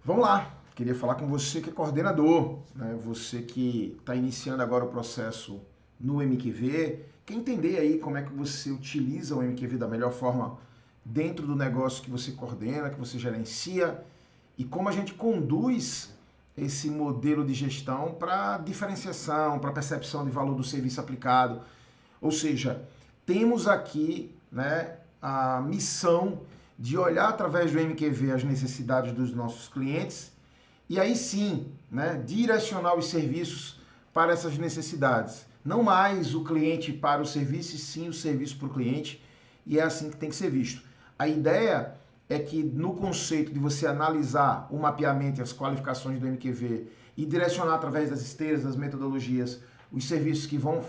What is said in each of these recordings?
Vamos lá, queria falar com você que é coordenador, né? Você que está iniciando agora o processo no MQV, quer entender aí como é que você utiliza o MQV da melhor forma dentro do negócio que você coordena, que você gerencia e como a gente conduz esse modelo de gestão para diferenciação, para percepção de valor do serviço aplicado. Ou seja, temos aqui, né, a missão de olhar através do MQV as necessidades dos nossos clientes e aí sim, né, direcionar os serviços para essas necessidades. Não mais o cliente para o serviço, e sim o serviço para o cliente, e é assim que tem que ser visto. A ideia é que no conceito de você analisar o mapeamento e as qualificações do MQV e direcionar através das esteiras, das metodologias, os serviços que vão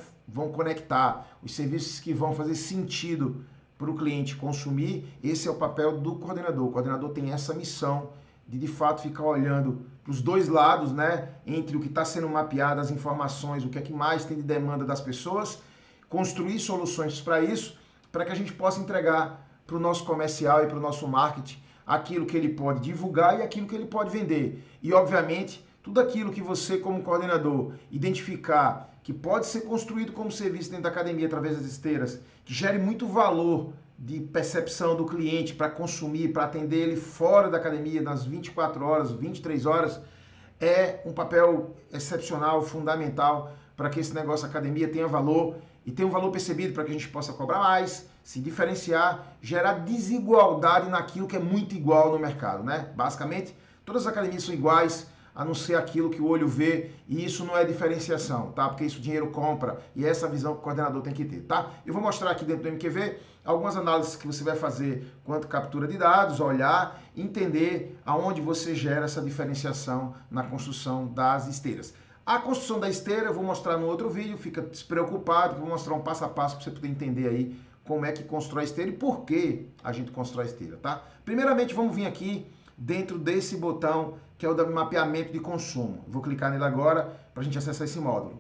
conectar, os serviços que vão fazer sentido para o cliente consumir, esse é o papel do coordenador. O coordenador tem essa missão de fato ficar olhando para os dois lados, né, entre o que está sendo mapeado, as informações, o que é que mais tem de demanda das pessoas, construir soluções para isso, para que a gente possa entregar para o nosso comercial e para o nosso marketing aquilo que ele pode divulgar e aquilo que ele pode vender. E, obviamente, tudo aquilo que você, como coordenador, identificar que pode ser construído como serviço dentro da academia através das esteiras, que gere muito valor de percepção do cliente para consumir, para atender ele fora da academia, nas 24 horas, 23 horas, é um papel excepcional, fundamental para que esse negócio academia tenha valor e tenha um valor percebido para que a gente possa cobrar mais, se diferenciar, gerar desigualdade naquilo que é muito igual no mercado, né? Basicamente, todas as academias são iguais, a não ser aquilo que o olho vê, e isso não é diferenciação, tá? Porque isso o dinheiro compra, e é essa visão que o coordenador tem que ter, tá? Eu vou mostrar aqui dentro do MQV algumas análises que você vai fazer quanto captura de dados, olhar, entender aonde você gera essa diferenciação na construção das esteiras. A construção da esteira eu vou mostrar no outro vídeo, fica despreocupado, vou mostrar um passo a passo para você poder entender aí como é que constrói a esteira e por que a gente constrói a esteira, tá? Primeiramente, vamos vir aqui dentro desse botão que é o do mapeamento de consumo. Vou clicar nele agora para a gente acessar esse módulo.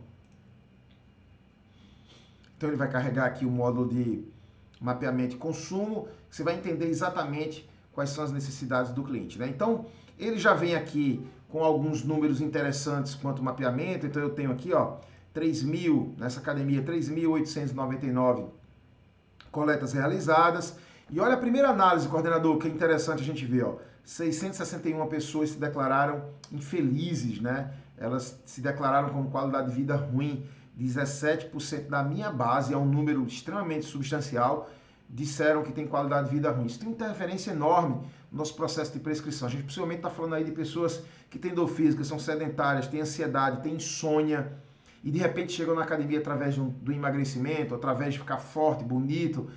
Então ele vai carregar aqui o módulo de mapeamento de consumo, você vai entender exatamente quais são as necessidades do cliente, né? Então, ele já vem aqui com alguns números interessantes quanto ao mapeamento. Então eu tenho aqui, ó, 3.000, nessa academia, 3.899 coletas realizadas. E olha a primeira análise, coordenador, que é interessante a gente ver, ó. 661 pessoas se declararam infelizes, né? Elas se declararam com qualidade de vida ruim. 17% da minha base, é um número extremamente substancial, disseram que tem qualidade de vida ruim. Isso tem interferência enorme no nosso processo de prescrição. A gente possivelmente está falando aí de pessoas que têm dor física, são sedentárias, têm ansiedade, têm insônia, e de repente chegam na academia através do emagrecimento, através de ficar forte, bonito.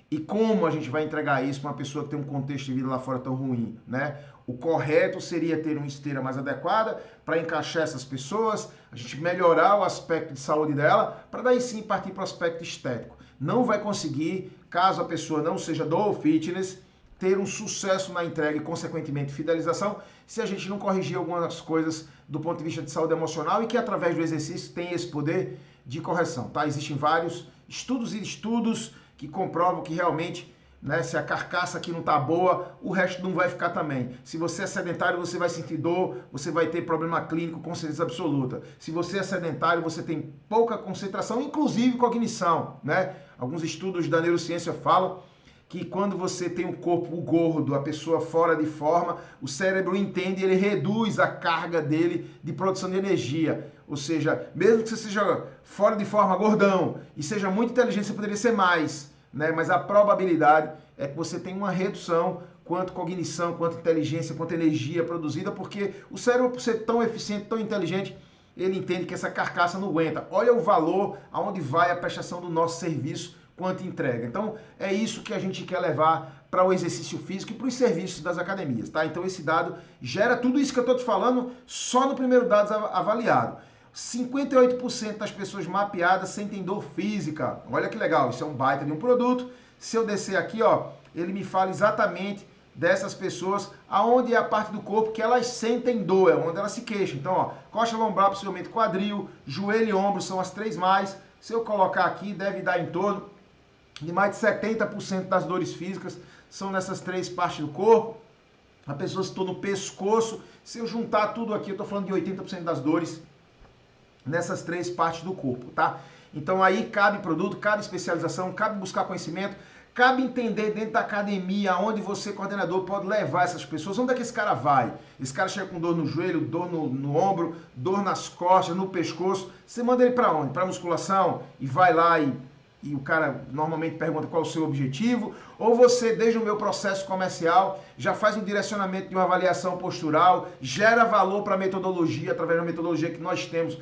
E como a gente vai entregar isso para uma pessoa que tem um contexto de vida lá fora tão ruim, né? O correto seria ter uma esteira mais adequada para encaixar essas pessoas, a gente melhorar o aspecto de saúde dela, para daí sim partir para o aspecto estético. Não vai conseguir, caso a pessoa não seja do fitness, ter um sucesso na entrega e, consequentemente, fidelização, se a gente não corrigir algumas coisas do ponto de vista de saúde emocional e que, através do exercício, tem esse poder de correção, tá? Existem vários estudos e estudos que comprovam que realmente, né, se a carcaça aqui não tá boa, o resto não vai ficar também. Se você é sedentário, você vai sentir dor, você vai ter problema clínico com certeza absoluta. Se você é sedentário, você tem pouca concentração, inclusive cognição, né? Alguns estudos da neurociência falam que quando você tem um corpo gordo, a pessoa fora de forma, o cérebro entende e ele reduz a carga dele de produção de energia. Ou seja, mesmo que você seja fora de forma, gordão, e seja muito inteligente, você poderia ser mais, né? Mas a probabilidade é que você tenha uma redução quanto cognição, quanto inteligência, quanto energia produzida, porque o cérebro, por ser tão eficiente, tão inteligente, ele entende que essa carcaça não aguenta. Olha o valor aonde vai a prestação do nosso serviço quanto entrega. Então, é isso que a gente quer levar para o exercício físico e para os serviços das academias, tá? Então, esse dado gera tudo isso que eu estou te falando só no primeiro dado avaliado. 58% das pessoas mapeadas sentem dor física. Olha que legal, isso é um baita de um produto. Se eu descer aqui, ó, ele me fala exatamente dessas pessoas aonde é a parte do corpo que elas sentem dor, é onde elas se queixam. Então, ó, coxa lombar, possivelmente quadril, joelho e ombro são as três mais. Se eu colocar aqui, deve dar em torno de mais de 70% das dores físicas são nessas três partes do corpo. a pessoa citou no pescoço. Se eu juntar tudo aqui, eu estou falando de 80% das dores nessas 3 partes do corpo, tá? Então aí cabe produto, cabe especialização, cabe buscar conhecimento, cabe entender dentro da academia aonde você, coordenador, pode levar essas pessoas. Onde é que esse cara vai? Esse cara chega com dor no joelho, dor no ombro, dor nas costas, no pescoço. Você manda ele para onde? Para musculação e vai lá e o cara normalmente pergunta qual é o seu objetivo, ou você, desde o meu processo comercial, já faz um direcionamento de uma avaliação postural, gera valor para a metodologia, através da metodologia que nós temos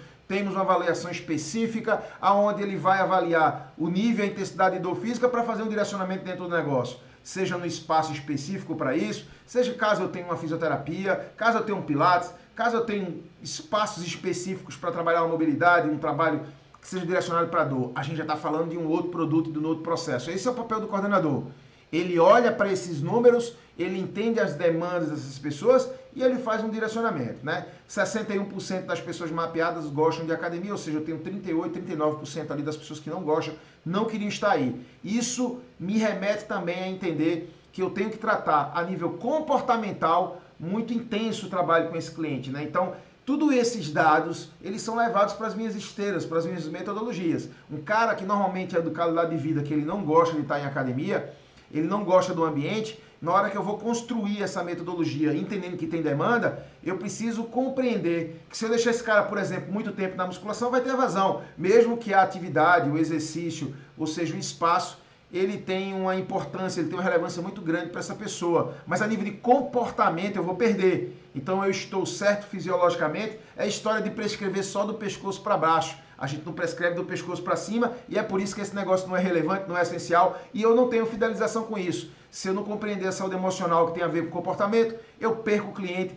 uma avaliação específica, aonde ele vai avaliar o nível e a intensidade de dor física para fazer um direcionamento dentro do negócio. Seja no espaço específico para isso, seja caso eu tenha uma fisioterapia, caso eu tenha um pilates, caso eu tenha espaços específicos para trabalhar a mobilidade, um trabalho que seja direcionado para a dor. A gente já está falando de um outro produto, de um outro processo. Esse é o papel do coordenador. Ele olha para esses números, ele entende as demandas dessas pessoas e ele faz um direcionamento, né? 61% das pessoas mapeadas gostam de academia, ou seja, eu tenho 38, 39% ali das pessoas que não gostam, não queriam estar aí. Isso me remete também a entender que eu tenho que tratar a nível comportamental muito intenso o trabalho com esse cliente, né? Então, todos esses dados, eles são levados para as minhas esteiras, para as minhas metodologias. Um cara que normalmente é do qualidade de vida, que ele não gosta de estar em academia, ele não gosta do ambiente, na hora que eu vou construir essa metodologia, entendendo que tem demanda, eu preciso compreender que se eu deixar esse cara, por exemplo, muito tempo na musculação, vai ter evasão. Mesmo que a atividade, o exercício, ou seja, o espaço, ele tem uma importância, ele tem uma relevância muito grande para essa pessoa. Mas a nível de comportamento eu vou perder. Então eu estou certo fisiologicamente, é história de prescrever só do pescoço para baixo. A gente não prescreve do pescoço para cima e é por isso que esse negócio não é relevante, não é essencial e eu não tenho fidelização com isso. Se eu não compreender a saúde emocional que tem a ver com comportamento, eu perco o cliente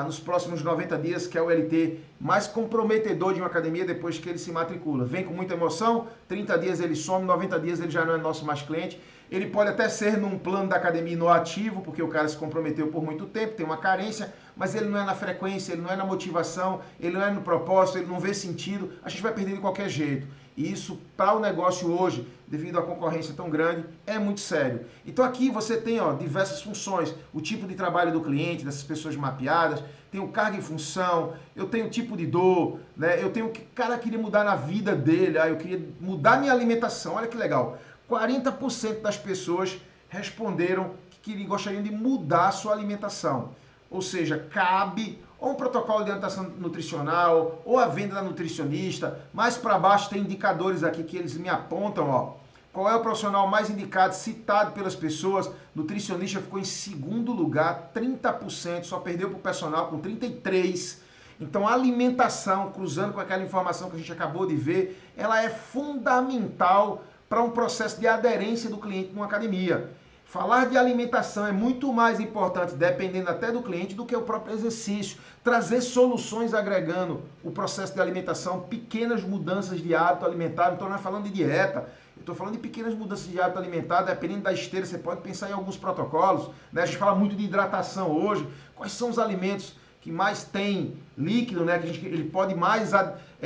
nos próximos 90 dias, que é o LT mais comprometedor de uma academia depois que ele se matricula. Vem com muita emoção, 30 dias ele some, 90 dias ele já não é nosso mais cliente. Ele pode até ser num plano da academia no ativo, porque o cara se comprometeu por muito tempo, tem uma carência, mas ele não é na frequência, ele não é na motivação, ele não é no propósito, ele não vê sentido, a gente vai perder de qualquer jeito. E isso, para o negócio hoje, devido à concorrência tão grande, é muito sério. Então aqui você tem diversas funções, o tipo de trabalho do cliente, dessas pessoas mapeadas, tem o carga e função, eu tenho o tipo de dor, né? Eu tenho o que o cara queria mudar na vida dele, eu queria mudar minha alimentação, olha que legal. 40% das pessoas responderam que gostariam de mudar a sua alimentação. Ou seja, cabe ou um protocolo de orientação nutricional, ou a venda da nutricionista. Mais para baixo tem indicadores aqui que eles me apontam, qual é o profissional mais indicado, citado pelas pessoas. Nutricionista ficou em segundo lugar, 30%, só perdeu para o personal com 33%. Então a alimentação, cruzando com aquela informação que a gente acabou de ver, ela é fundamental para um processo de aderência do cliente numa academia. Falar de alimentação é muito mais importante, dependendo até do cliente, do que o próprio exercício. Trazer soluções agregando o processo de alimentação, pequenas mudanças de hábito alimentar. Não estou falando de dieta, eu estou falando de pequenas mudanças de hábito alimentar, dependendo da esteira, você pode pensar em alguns protocolos, né? A gente fala muito de hidratação hoje. Quais são os alimentos que mais tem líquido, né? Que ele pode mais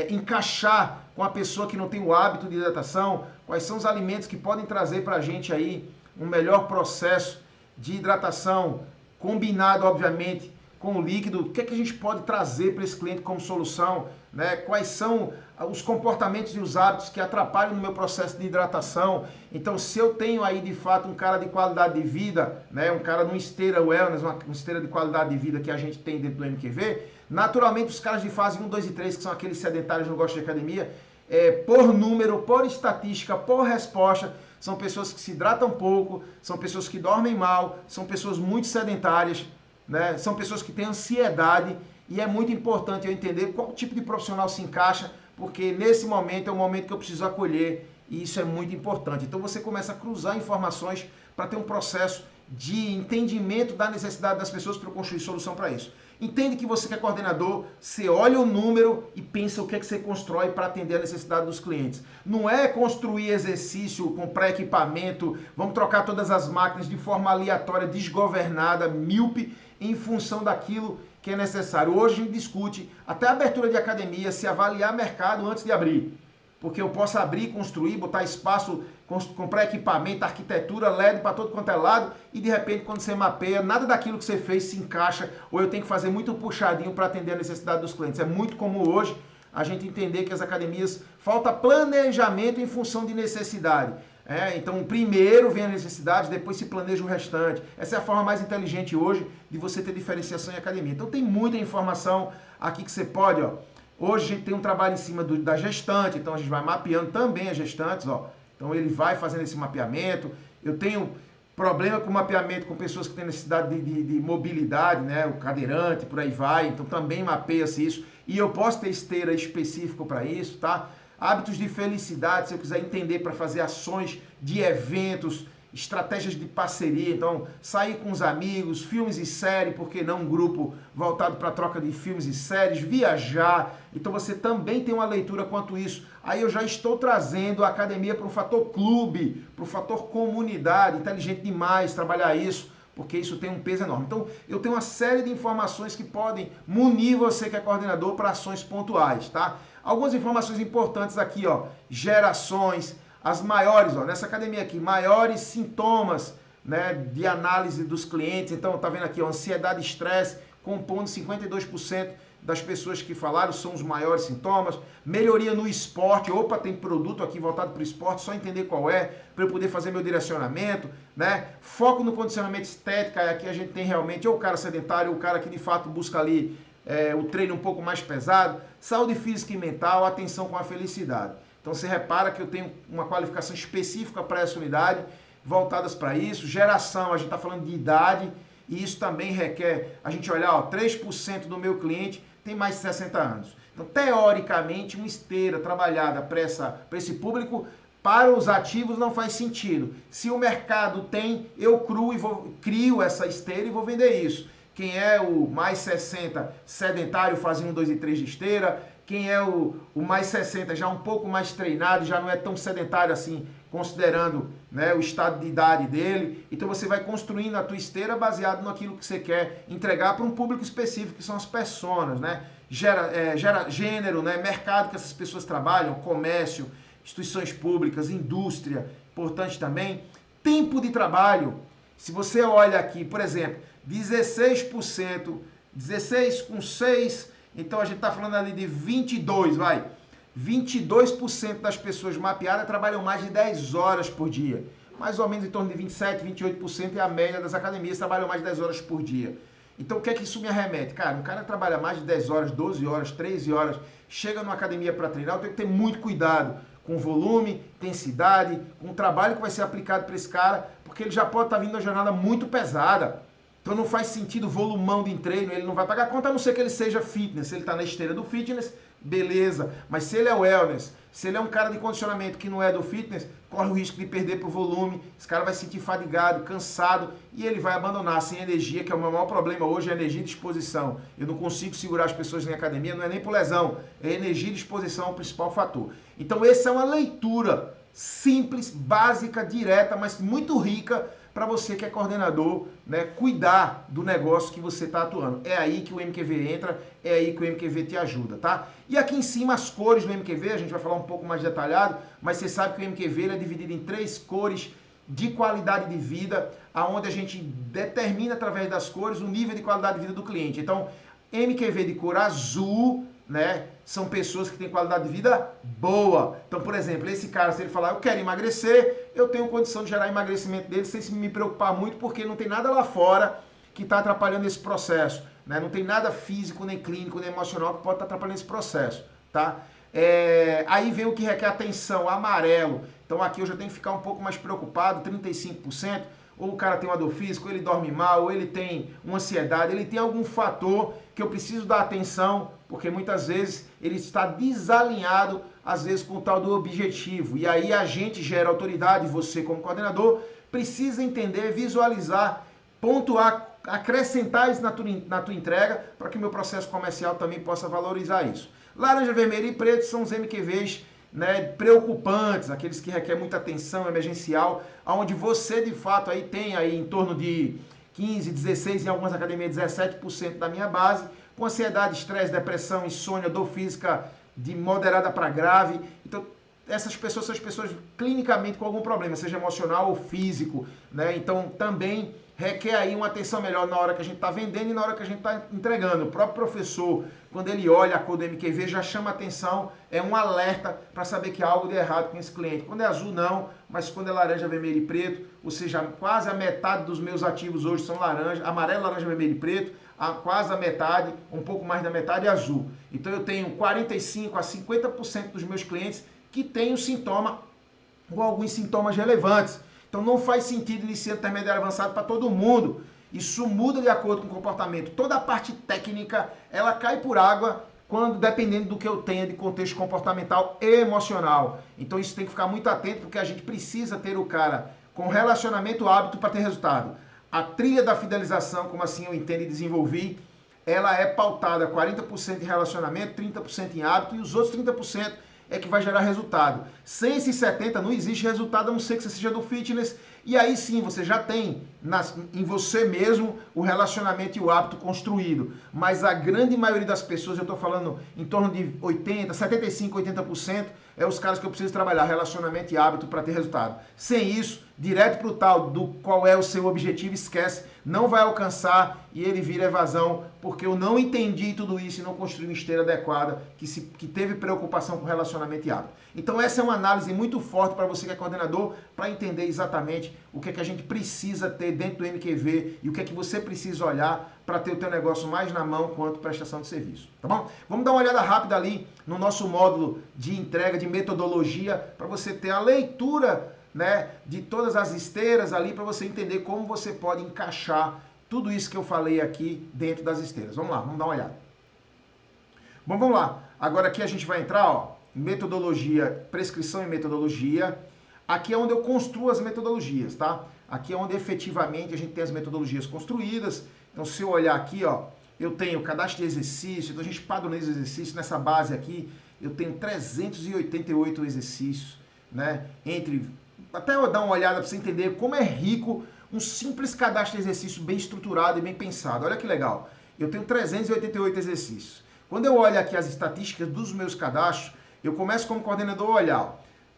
encaixar com a pessoa que não tem o hábito de hidratação? Quais são os alimentos que podem trazer para a gente aí um melhor processo de hidratação, combinado, obviamente, com o líquido? O que é que a gente pode trazer para esse cliente como solução? Né? Quais são os comportamentos e os hábitos que atrapalham no meu processo de hidratação? Então, se eu tenho aí, de fato, um cara de qualidade de vida, né? Um cara numa esteira wellness, uma esteira de qualidade de vida que a gente tem dentro do MQV, naturalmente, os caras de fase 1, 2 e 3, que são aqueles sedentários que não gostam de academia, por número, por estatística, por resposta, são pessoas que se hidratam pouco, são pessoas que dormem mal, são pessoas muito sedentárias, né? São pessoas que têm ansiedade e é muito importante eu entender qual tipo de profissional se encaixa, porque nesse momento é o momento que eu preciso acolher e isso é muito importante. Então você começa a cruzar informações para ter um processo de entendimento da necessidade das pessoas para construir solução para isso. Entende que você que é coordenador, você olha o número e pensa o que é que você constrói para atender a necessidade dos clientes. Não é construir exercício com pré-equipamento, vamos trocar todas as máquinas de forma aleatória, desgovernada, míope, em função daquilo que é necessário. Hoje a gente discute até a abertura de academia, se avaliar mercado antes de abrir. porque eu posso abrir, construir, botar espaço, comprar equipamento, arquitetura, LED para todo quanto é lado, e de repente quando você mapeia, nada daquilo que você fez se encaixa, ou eu tenho que fazer muito puxadinho para atender a necessidade dos clientes. É muito comum hoje a gente entender que as academias falta planejamento em função de necessidade. Então, primeiro vem a necessidade, depois se planeja o restante. Essa é a forma mais inteligente hoje de você ter diferenciação em academia. Então, tem muita informação aqui que você pode, ó. Hoje a gente tem um trabalho em cima da gestante, então a gente vai mapeando também as gestantes, ó. Então, ele vai fazendo esse mapeamento. Eu tenho problema com mapeamento com pessoas que têm necessidade de mobilidade, né? O cadeirante, por aí vai. Então, também mapeia-se isso. E eu posso ter esteira específico para isso, tá? Hábitos de felicidade, se eu quiser entender para fazer ações de eventos, estratégias de parceria, então sair com os amigos, filmes e séries, por que não um grupo voltado para a troca de filmes e séries, viajar, então você também tem uma leitura quanto isso. Aí eu já estou trazendo a academia para o fator clube, para o fator comunidade, inteligente demais trabalhar isso, porque isso tem um peso enorme. Então eu tenho uma série de informações que podem munir você que é coordenador para ações pontuais, tá? Algumas informações importantes aqui, ó, gerações, as maiores, ó, nessa academia aqui, maiores sintomas, né, de análise dos clientes. Então, tá vendo aqui, ó, ansiedade e estresse, compondo 52% das pessoas que falaram, são os maiores sintomas. Melhoria no esporte, opa, tem produto aqui voltado para o esporte, só entender qual é, para eu poder fazer meu direcionamento, né? Foco no condicionamento estético, aqui a gente tem realmente ou o cara sedentário, ou o cara que de fato busca ali o treino um pouco mais pesado, saúde física e mental, atenção com a felicidade. Então você repara que eu tenho uma qualificação específica para essa unidade, voltadas para isso. Geração, a gente está falando de idade, e isso também requer a gente olhar, ó, 3% do meu cliente tem mais de 60 anos. Então, teoricamente, uma esteira trabalhada para esse público, para os ativos não faz sentido. Se o mercado tem, eu crio essa esteira e vou vender isso. Quem é o mais 60 sedentário fazia um 2 e 3 de esteira. Quem é o mais 60 já um pouco mais treinado, já não é tão sedentário assim, considerando, né, o estado de idade dele. Então você vai construindo a tua esteira baseado naquilo que você quer entregar para um público específico, que são as personas, né? Gera gênero, né? Mercado que essas pessoas trabalham, comércio, instituições públicas, indústria, importante também. Tempo de trabalho. Se você olha aqui, por exemplo, 16%, 16 com 6, então a gente está falando ali de 22, vai. 22% das pessoas mapeadas trabalham mais de 10 horas por dia. Mais ou menos em torno de 27, 28% é a média das academias, trabalham mais de 10 horas por dia. Então o que é que isso me arremete? Cara, um cara que trabalha mais de 10 horas, 12 horas, 13 horas, chega numa academia para treinar, eu tenho que ter muito cuidado com volume, intensidade, com o trabalho que vai ser aplicado para esse cara, porque ele já pode estar vindo uma jornada muito pesada. Então não faz sentido o volumão de treino, ele não vai pagar conta, a não ser que ele seja fitness. Se ele está na esteira do fitness, beleza. Mas se ele é wellness, se ele é um cara de condicionamento que não é do fitness, corre o risco de perder pro volume, esse cara vai se sentir fadigado, cansado, e ele vai abandonar sem energia, que é o meu maior problema hoje, é a energia de exposição. Eu não consigo segurar as pessoas na academia, não é nem por lesão, é energia de exposição o principal fator. Então essa é uma leitura simples, básica, direta, mas muito rica, para você que é coordenador, né, cuidar do negócio que você está atuando. É aí que o MQV entra, é aí que o MQV te ajuda, tá? E aqui em cima as cores do MQV, a gente vai falar um pouco mais detalhado, mas você sabe que o MQV ele é dividido em 3 cores de qualidade de vida, aonde a gente determina através das cores o nível de qualidade de vida do cliente. Então, MQV de cor azul, né, são pessoas que têm qualidade de vida boa. Então, por exemplo, esse cara, se ele falar, eu quero emagrecer, eu tenho condição de gerar emagrecimento dele sem me preocupar muito, porque não tem nada lá fora que está atrapalhando esse processo, né? Não tem nada físico, nem clínico, nem emocional que pode estar atrapalhando esse processo, tá? Aí vem o que requer atenção, amarelo. Então aqui eu já tenho que ficar um pouco mais preocupado, 35%, ou o cara tem uma dor física, ou ele dorme mal, ou ele tem uma ansiedade, ele tem algum fator que eu preciso dar atenção, porque muitas vezes ele está desalinhado, às vezes, com o tal do objetivo. E aí a gente gera autoridade, você como coordenador, precisa entender, visualizar, pontuar, acrescentar isso na tua entrega, para que o meu processo comercial também possa valorizar isso. Laranja, vermelho e preto são os MQVs, né, preocupantes, aqueles que requerem muita atenção emergencial, onde você de fato aí tem aí em torno de 15, 16, em algumas academias 17% da minha base, com ansiedade, estresse, depressão, insônia, dor física de moderada para grave. Então essas pessoas são as pessoas clinicamente com algum problema, seja emocional ou físico, né? Então também requer aí uma atenção melhor na hora que a gente está vendendo e na hora que a gente está entregando. O próprio professor, quando ele olha a cor do MQV, já chama atenção, é um alerta para saber que há algo de errado com esse cliente. Quando é azul, não, mas quando é laranja, vermelho e preto, ou seja, quase a metade dos meus ativos hoje são laranja, amarelo, laranja, vermelho e preto, quase a metade, um pouco mais da metade é azul. Então eu tenho 45 a 50% dos meus clientes que têm um sintoma ou alguns sintomas relevantes. Então não faz sentido iniciante, intermediário, avançado para todo mundo. Isso muda de acordo com o comportamento. Toda a parte técnica, ela cai por água quando dependendo do que eu tenha de contexto comportamental e emocional. Então isso tem que ficar muito atento, porque a gente precisa ter o cara com relacionamento hábito para ter resultado. A trilha da fidelização, como assim eu entendo e desenvolvi, ela é pautada 40% em relacionamento, 30% em hábito e os outros 30% é que vai gerar resultado. Sem esses 70 não existe resultado, a não ser que você seja do fitness. E aí sim, você já tem em você mesmo o relacionamento e o hábito construído. Mas a grande maioria das pessoas, eu estou falando em torno de 80, 75, 80%, é os caras que eu preciso trabalhar, relacionamento e hábito para ter resultado. Sem isso, direto para o tal do qual é o seu objetivo, esquece, não vai alcançar e ele vira evasão, porque eu não entendi tudo isso e não construí uma esteira adequada que teve preocupação com relacionamento e hábito. Então essa é uma análise muito forte para você que é coordenador, para entender exatamente o que é que a gente precisa ter dentro do MQV e o que é que você precisa olhar para ter o teu negócio mais na mão quanto prestação de serviço, tá bom? Vamos dar uma olhada rápida ali no nosso módulo de entrega, de metodologia, para você ter a leitura, né, de todas as esteiras ali, para você entender como você pode encaixar tudo isso que eu falei aqui dentro das esteiras. Vamos lá, vamos dar uma olhada. Bom, vamos lá. Agora aqui a gente vai entrar, ó, metodologia, prescrição e metodologia. Aqui é onde eu construo as metodologias, tá? Aqui é onde efetivamente a gente tem as metodologias construídas. Então, se eu olhar aqui, ó, eu tenho cadastro de exercício, então a gente padroniza o exercício. Nessa base aqui, eu tenho 388 exercícios, né? Até eu dar uma olhada para você entender como é rico um simples cadastro de exercício bem estruturado e bem pensado. Olha que legal. Eu tenho 388 exercícios. Quando eu olho aqui as estatísticas dos meus cadastros, eu começo como coordenador a olhar, ó,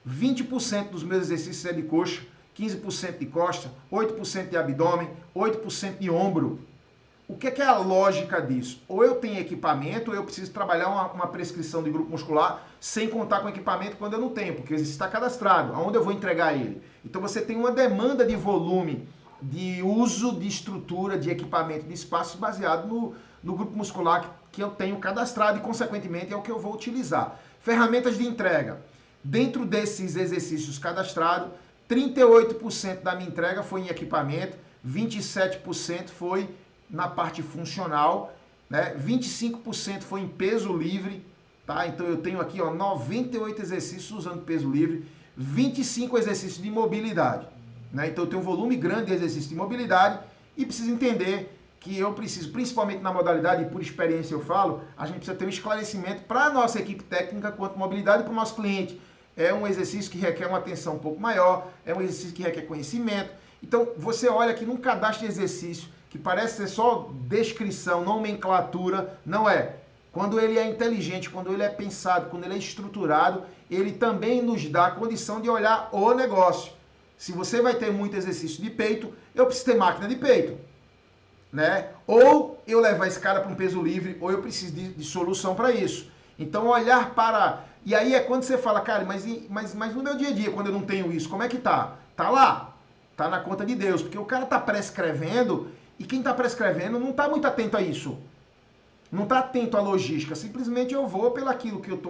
20% dos meus exercícios é de coxa, 15% de costa, 8% de abdômen, 8% de ombro. O que é a lógica disso? Ou eu tenho equipamento, ou eu preciso trabalhar uma prescrição de grupo muscular sem contar com equipamento quando eu não tenho, porque o exercício está cadastrado. Aonde eu vou entregar ele? Então você tem uma demanda de volume, de uso de estrutura, de equipamento, de espaço baseado no grupo muscular que eu tenho cadastrado e, consequentemente, é o que eu vou utilizar. Ferramentas de entrega. Dentro desses exercícios cadastrados, 38% da minha entrega foi em equipamento, 27% foi na parte funcional, né? 25% foi em peso livre, tá? Então eu tenho aqui, ó, 98 exercícios usando peso livre, 25 exercícios de mobilidade, né? Então eu tenho um volume grande de exercícios de mobilidade e preciso entender que eu preciso, principalmente na modalidade, e por experiência eu falo, a gente precisa ter um esclarecimento para a nossa equipe técnica quanto mobilidade e para o nosso cliente. É um exercício que requer uma atenção um pouco maior, é um exercício que requer conhecimento. Então, você olha aqui num cadastro de exercício, que parece ser só descrição, nomenclatura, não é. Quando ele é inteligente, quando ele é pensado, quando ele é estruturado, ele também nos dá a condição de olhar o negócio. Se você vai ter muito exercício de peito, eu preciso ter máquina de peito, né? Ou eu levar esse cara para um peso livre, ou eu preciso de solução para isso. Então, olhar para... E aí é quando você fala, cara, mas no meu dia a dia, quando eu não tenho isso, como é que tá? Tá lá, tá na conta de Deus, porque o cara tá prescrevendo e quem tá prescrevendo não tá muito atento a isso. Não tá atento à logística, simplesmente eu vou pelaquilo que eu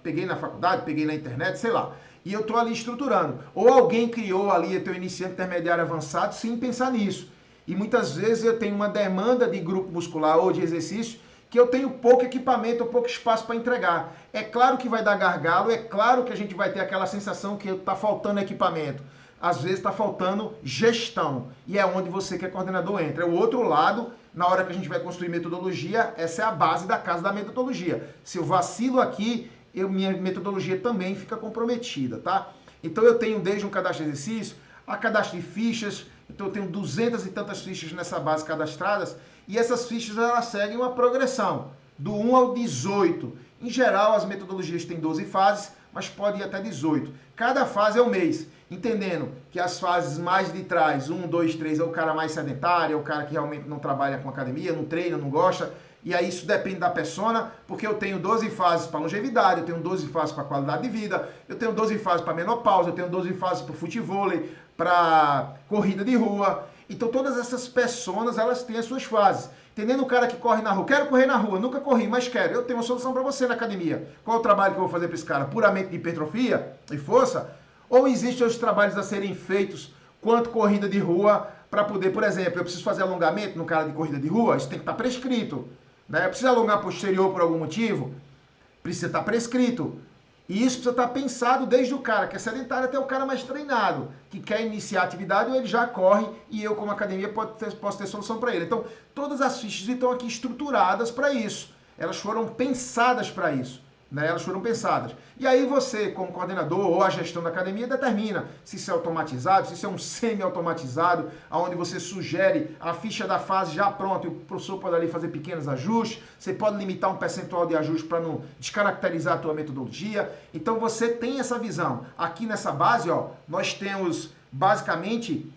peguei na faculdade, peguei na internet, sei lá, e eu tô ali estruturando. Ou alguém criou ali o teu iniciante, intermediário, avançado, sem pensar nisso. E muitas vezes eu tenho uma demanda de grupo muscular ou de exercício que eu tenho pouco equipamento ou pouco espaço para entregar. É claro que vai dar gargalo, é claro que a gente vai ter aquela sensação que está faltando equipamento. Às vezes está faltando gestão. E é onde você que é coordenador entra. É o outro lado, na hora que a gente vai construir metodologia, essa é a base da casa da metodologia. Se eu vacilo aqui, minha metodologia também fica comprometida, tá? Então eu tenho desde um cadastro de exercício, a cadastro de fichas. Então eu tenho 200 e tantas fichas nessa base cadastradas, e essas fichas elas seguem uma progressão, do 1 ao 18. Em geral, as metodologias têm 12 fases, mas pode ir até 18. Cada fase é um mês, entendendo que as fases mais de trás, 1, 2, 3, é o cara mais sedentário, é o cara que realmente não trabalha com academia, não treina, não gosta, e aí isso depende da persona, porque eu tenho 12 fases para longevidade, eu tenho 12 fases para qualidade de vida, eu tenho 12 fases para menopausa, eu tenho 12 fases para futevôlei, para corrida de rua. Então todas essas personas, elas têm as suas fases. Entendendo o cara que corre na rua, quero correr na rua, nunca corri, mas quero. Eu tenho uma solução para você na academia. Qual é o trabalho que eu vou fazer para esse cara? Puramente de hipertrofia e força? Ou existem os trabalhos a serem feitos quanto corrida de rua para poder, por exemplo, eu preciso fazer alongamento no cara de corrida de rua? Isso tem que estar prescrito. Né? Eu preciso alongar posterior por algum motivo? Precisa estar prescrito. E isso precisa estar pensado desde o cara que é sedentário até o cara mais treinado, que quer iniciar a atividade, ou ele já corre e eu, como academia, posso ter solução para ele. Então, todas as fichas estão aqui estruturadas para isso. Elas foram pensadas para isso. Né? Elas foram pensadas. E aí você, como coordenador ou a gestão da academia, determina se isso é automatizado, se isso é um semi-automatizado, onde você sugere a ficha da fase já pronta e o professor pode ali fazer pequenos ajustes. Você pode limitar um percentual de ajuste para não descaracterizar a tua metodologia. Então você tem essa visão. Aqui nessa base, ó, nós temos basicamente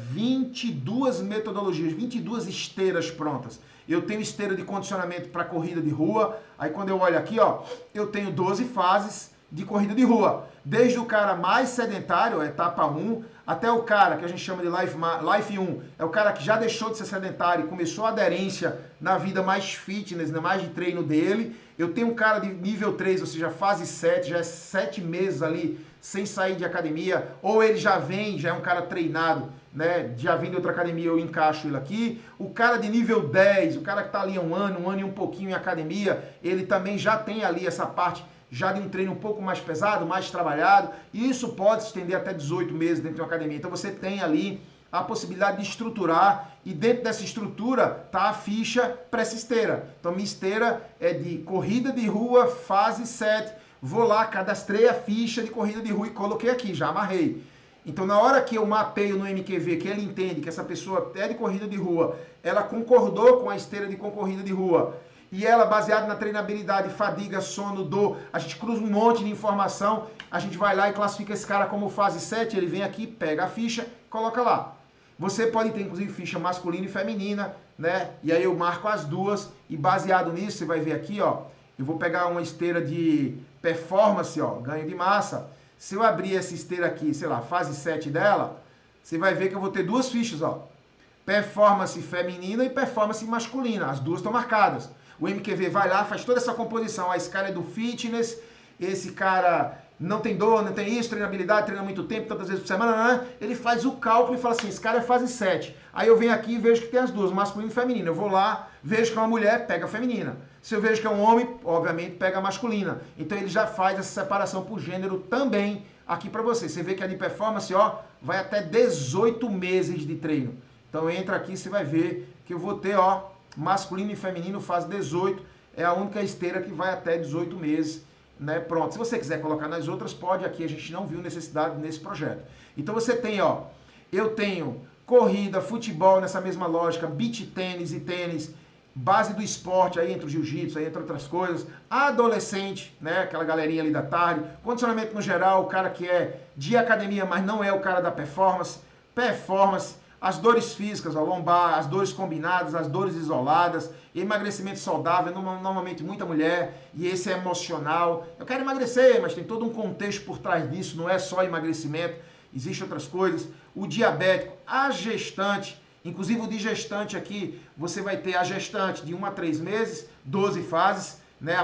22 metodologias, 22 esteiras prontas. Eu tenho esteira de condicionamento para corrida de rua. Aí quando eu olho aqui, ó, eu tenho 12 fases de corrida de rua. Desde o cara mais sedentário, etapa 1, até o cara que a gente chama de Life 1, é o cara que já deixou de ser sedentário e começou a aderência na vida mais fitness, mais de treino dele. Eu tenho um cara de nível 3, ou seja, fase 7, já é 7 meses ali sem sair de academia, ou ele já vem, já é um cara treinado, né? Já vem de outra academia, eu encaixo ele aqui. O cara de nível 10, o cara que está ali há um ano e um pouquinho em academia, ele também já tem ali essa parte já de um treino um pouco mais pesado, mais trabalhado, e isso pode se estender até 18 meses dentro de uma academia. Então você tem ali a possibilidade de estruturar, e dentro dessa estrutura tá a ficha para essa esteira. Então minha esteira é de corrida de rua, fase 7, vou lá, cadastrei a ficha de corrida de rua e coloquei aqui, já amarrei. Então, na hora que eu mapeio no MQV, que ele entende que essa pessoa é de corrida de rua, ela concordou com a esteira de corrida de rua, e ela, baseada na treinabilidade, fadiga, sono, dor, a gente cruza um monte de informação, a gente vai lá e classifica esse cara como fase 7, ele vem aqui, pega a ficha, coloca lá. Você pode ter, inclusive, ficha masculina e feminina, né? E aí eu marco as duas, e baseado nisso, você vai ver aqui, ó, eu vou pegar uma esteira de performance, ó, ganho de massa. Se eu abrir essa esteira aqui, sei lá, fase 7 dela, você vai ver que eu vou ter duas fichas, ó. Performance feminina e performance masculina. As duas estão marcadas. O MQV vai lá, faz toda essa composição. Ó, esse cara é do fitness, esse cara não tem dor, não tem isso, treinabilidade, treina muito tempo, tantas vezes por semana, né? Ele faz o cálculo e fala assim, esse cara é fase 7. Aí eu venho aqui e vejo que tem as duas, masculina e feminina. Eu vou lá, vejo que é uma mulher, pega a feminina. Se eu vejo que é um homem, obviamente pega a masculina. Então ele já faz essa separação por gênero também aqui para você. Você vê que a de performance, ó, vai até 18 meses de treino. Então entra aqui, você vai ver que eu vou ter, ó, masculino e feminino fase 18. É a única esteira que vai até 18 meses. Né? Pronto, se você quiser colocar nas outras, pode, aqui a gente não viu necessidade nesse projeto. Então você tem, ó, eu tenho corrida, futebol nessa mesma lógica, beach tênis e tênis, base do esporte, aí entra o jiu-jitsu, aí entra outras coisas, adolescente, né, aquela galerinha ali da tarde, condicionamento no geral, o cara que é de academia, mas não é o cara da performance, as dores físicas, a lombar, as dores combinadas, as dores isoladas, emagrecimento saudável, normalmente muita mulher, e esse é emocional. Eu quero emagrecer, mas tem todo um contexto por trás disso, não é só emagrecimento, existem outras coisas. O diabético, a gestante, inclusive o de gestante aqui, você vai ter a gestante de 1 a 3 meses, 12 fases, né,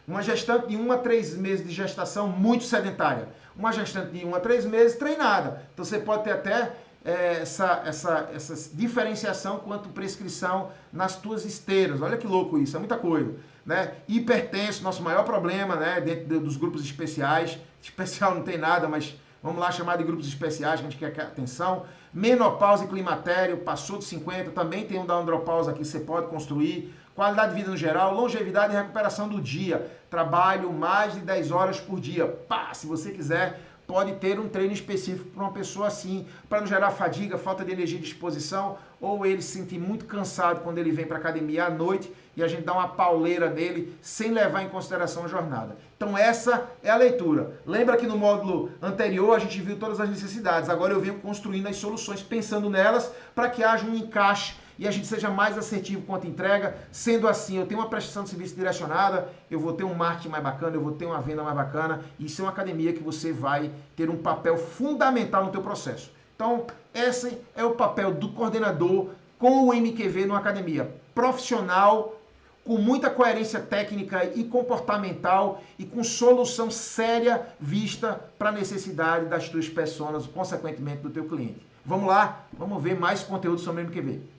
uma gestante de 1 a 3 meses de gestação muito sedentária. Uma gestante de 1 a 3 meses treinada. Então você pode ter até essa diferenciação quanto prescrição nas tuas esteiras. Olha que louco isso, é muita coisa. Né? Hipertenso, nosso maior problema, né, dentro dos grupos especiais. Especial não tem nada, mas vamos lá chamar de grupos especiais, que a gente quer atenção. Menopausa e climatério, passou de 50, também tem um da andropausa aqui que você pode construir. Qualidade de vida no geral, longevidade e recuperação do dia. Trabalho mais de 10 horas por dia. Pá, se você quiser, pode ter um treino específico para uma pessoa assim, para não gerar fadiga, falta de energia e disposição, ou ele se sentir muito cansado quando ele vem para a academia à noite e a gente dá uma pauleira nele sem levar em consideração a jornada. Então essa é a leitura. Lembra que no módulo anterior a gente viu todas as necessidades, agora eu venho construindo as soluções, pensando nelas para que haja um encaixe e a gente seja mais assertivo quanto entrega. Sendo assim, eu tenho uma prestação de serviço direcionada, eu vou ter um marketing mais bacana, eu vou ter uma venda mais bacana. Isso é uma academia que você vai ter um papel fundamental no teu processo. Então, esse é o papel do coordenador com o MQV numa academia profissional, com muita coerência técnica e comportamental e com solução séria vista para a necessidade das tuas personas, consequentemente do teu cliente. Vamos lá, vamos ver mais conteúdo sobre o MQV.